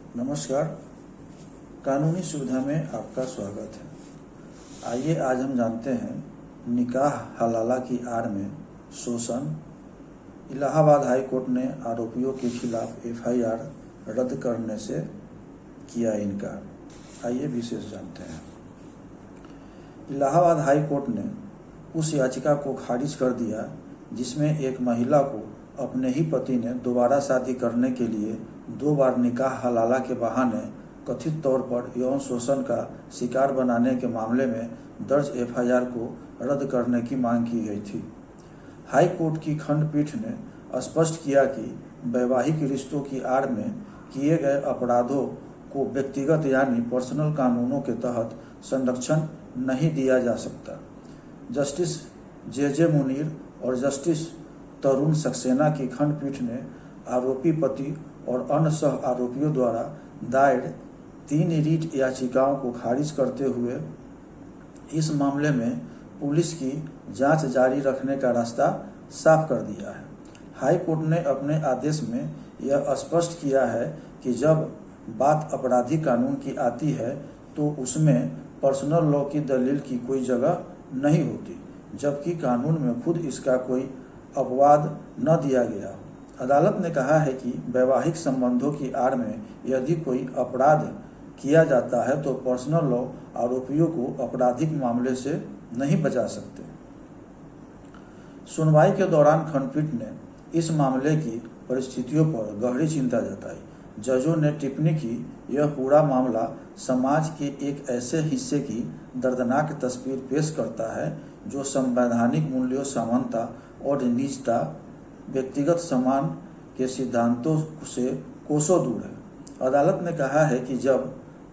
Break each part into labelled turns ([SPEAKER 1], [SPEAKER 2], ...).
[SPEAKER 1] नमस्कार। कानूनी सुविधा में आपका स्वागत है। आइए आज हम जानते हैं निकाह हलाला की आड़ में शोषण। इलाहाबाद हाई कोर्ट ने आरोपियों के खिलाफ एफआईआर रद्द करने से किया इनकार। आइए विशेष जानते हैं। इलाहाबाद हाई कोर्ट ने उस याचिका को खारिज कर दिया जिसमें एक महिला को अपने ही पति ने दोबारा शादी करने के लिए 2 बार निकाह हलाला के बहाने कथित तौर पर यौन शोषण का शिकार बनाने के मामले में दर्ज एफआईआर को रद्द करने की मांग की गई थी। हाई कोर्ट की खंडपीठ ने स्पष्ट किया कि वैवाहिक रिश्तों की आड़ में किए गए अपराधों को व्यक्तिगत यानी पर्सनल कानूनों के तहत संरक्षण नहीं दिया जा सकता। जस्टिस जे मुनीर और जस्टिस तरुण सक्सेना की खंडपीठ ने आरोपी पति और अन्य सह आरोपियों द्वारा दायर 3 रीट याचिकाओं को खारिज करते हुए इस मामले में पुलिस की जांच जारी रखने का रास्ता साफ कर दिया है। हाई कोर्ट ने अपने आदेश में यह स्पष्ट किया है कि जब बात आपराधिक कानून की आती है तो उसमें पर्सनल लॉ की दलील की कोई जगह नहीं होती, जबकि कानून में खुद इसका कोई अपवाद न दिया गया। अदालत ने कहा है कि वैवाहिक संबंधों की आड़ में यदि कोई अपराध किया जाता है तो पर्सनल लॉ आरोपियों को आपराधिक मामले से नहीं बचा सकते। सुनवाई के दौरान खंडपीठ ने इस मामले की परिस्थितियों पर गहरी चिंता जताई। जजों ने टिप्पणी की, यह पूरा मामला समाज के एक ऐसे हिस्से की दर्दनाक तस्वीर पेश करता है जो संवैधानिक मूल्यों, समानता और निजता, व्यक्तिगत सम्मान के सिद्धांतों से कोसों दूर है। अदालत ने कहा है कि जब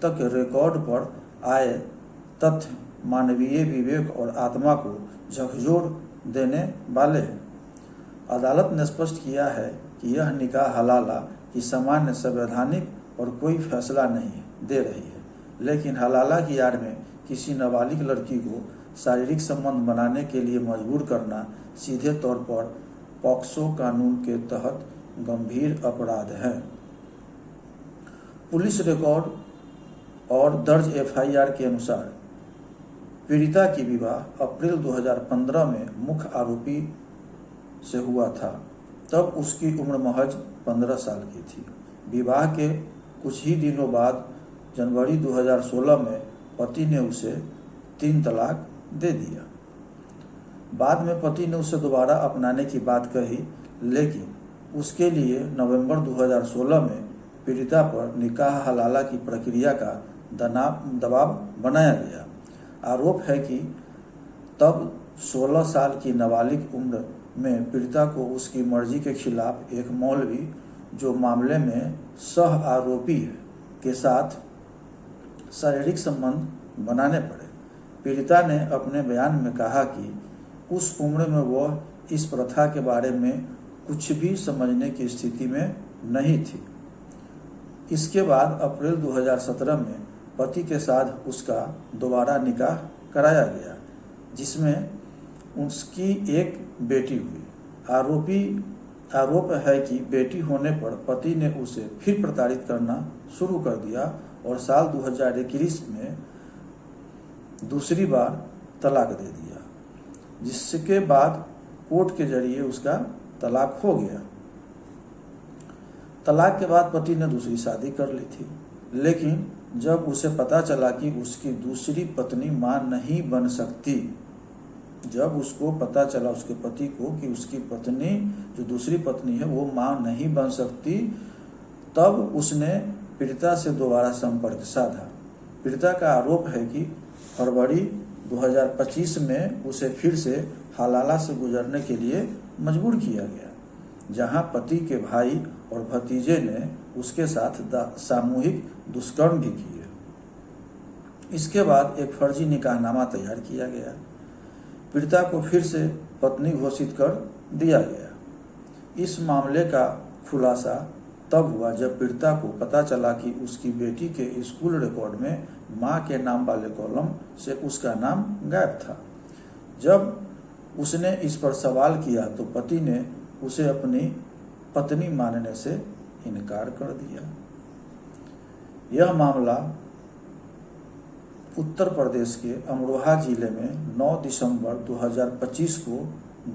[SPEAKER 1] तक रिकॉर्ड पर आए तथ्य मानवीय विवेक और आत्मा को झकझोर देने वाले हैं। अदालत ने स्पष्ट किया है कि यह निकाह हलाला की सामान्य संवैधानिक और कोई फैसला नहीं दे रही है, लेकिन हलाला की आड़ में किसी नाबालिग लड़की को शारीरिक संबंध बनाने के लिए मजबूर करना सीधे तौर पर पॉक्सो कानून के तहत गंभीर अपराध है। पुलिस रिकॉर्ड और दर्ज एफआईआर के अनुसार पीड़िता की विवाह अप्रैल 2015 में मुख्य आरोपी से हुआ था। तब उसकी उम्र महज 15 साल की थी। विवाह के कुछ ही दिनों बाद जनवरी 2016 में पति ने उसे 3 तलाक दे दिया। बाद में पति ने उसे दोबारा अपनाने की बात कही, लेकिन उसके लिए नवंबर 2016 में पीड़िता पर निकाह हलाला की प्रक्रिया का दबाव बनाया गया। आरोप है कि तब 16 साल की नाबालिग उम्र में पीड़िता को उसकी मर्जी के खिलाफ एक मौलवी, जो मामले में सह आरोपी है, के साथ शारीरिक संबंध बनाने पड़े। पीड़िता ने अपने बयान में कहा कि उस उम्र में वह इस प्रथा के बारे में कुछ भी समझने की स्थिति में नहीं थी। इसके बाद अप्रैल 2017 में पति के साथ उसका दोबारा निकाह कराया गया, जिसमें उसकी एक बेटी हुई। आरोप है कि बेटी होने पर पति ने उसे फिर प्रताड़ित करना शुरू कर दिया और साल 2021 में दूसरी बार तलाक दे दिया, जिसके बाद कोर्ट के जरिए उसका तलाक हो गया। तलाक के बाद पति ने दूसरी शादी कर ली थी, लेकिन जब उसे पता चला कि उसकी दूसरी पत्नी मां नहीं बन सकती, जब उसको पता चला उसके पति को कि उसकी पत्नी, जो दूसरी पत्नी है, वो मां नहीं बन सकती, तब उसने पीड़िता से दोबारा संपर्क साधा। पीड़िता का आरोप है कि फरवरी 2025 में उसे फिर से हलाला से गुजरने के लिए मजबूर किया गया, जहां पति के भाई और भतीजे ने उसके साथ सामूहिक दुष्कर्म भी किए। इसके बाद एक फर्जी निकाहनामा तैयार किया गया। पीड़िता को फिर से पत्नी घोषित कर दिया गया। इस मामले का खुलासा तब हुआ जब पीड़िता को पता चला कि उसकी बेटी के स्कूल रिकॉर्ड में मां के नाम वाले कॉलम से उसका नाम गायब था। जब उसने इस पर सवाल किया तो पति ने उसे अपनी पत्नी मानने से इनकार कर दिया। यह मामला उत्तर प्रदेश के अमरोहा जिले में 9 दिसंबर 2025 को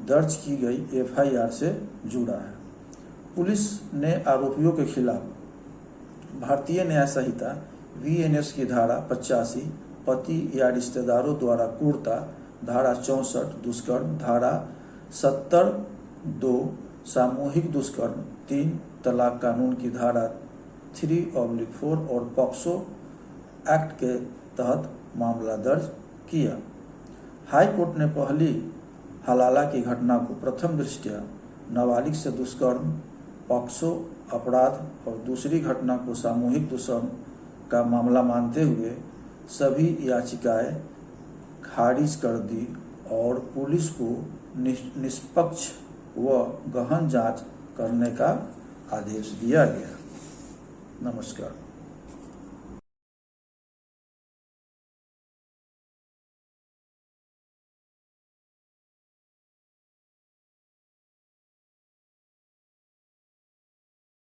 [SPEAKER 1] दर्ज की गई एफआईआर से जुड़ा है। पुलिस ने आरोपियों के खिलाफ भारतीय न्याय संहिता वीएनएस की धारा 85 पति या रिश्तेदारों द्वारा क्रूरता, धारा 64 दुष्कर्म, धारा 70(2) सामूहिक दुष्कर्म, 3 तलाक कानून की धारा 3/4 और पॉक्सो एक्ट के तहत मामला दर्ज किया। हाई कोर्ट ने पहली हलाला की घटना को प्रथम दृष्टया नाबालिग से दुष्कर्म, पॉक्सो अपराध और दूसरी घटना को सामूहिक दुष्कर्म का मामला मानते हुए सभी याचिकाएं खारिज कर दी और पुलिस को निष्पक्ष व गहन जांच करने का आदेश दिया गया। नमस्कार।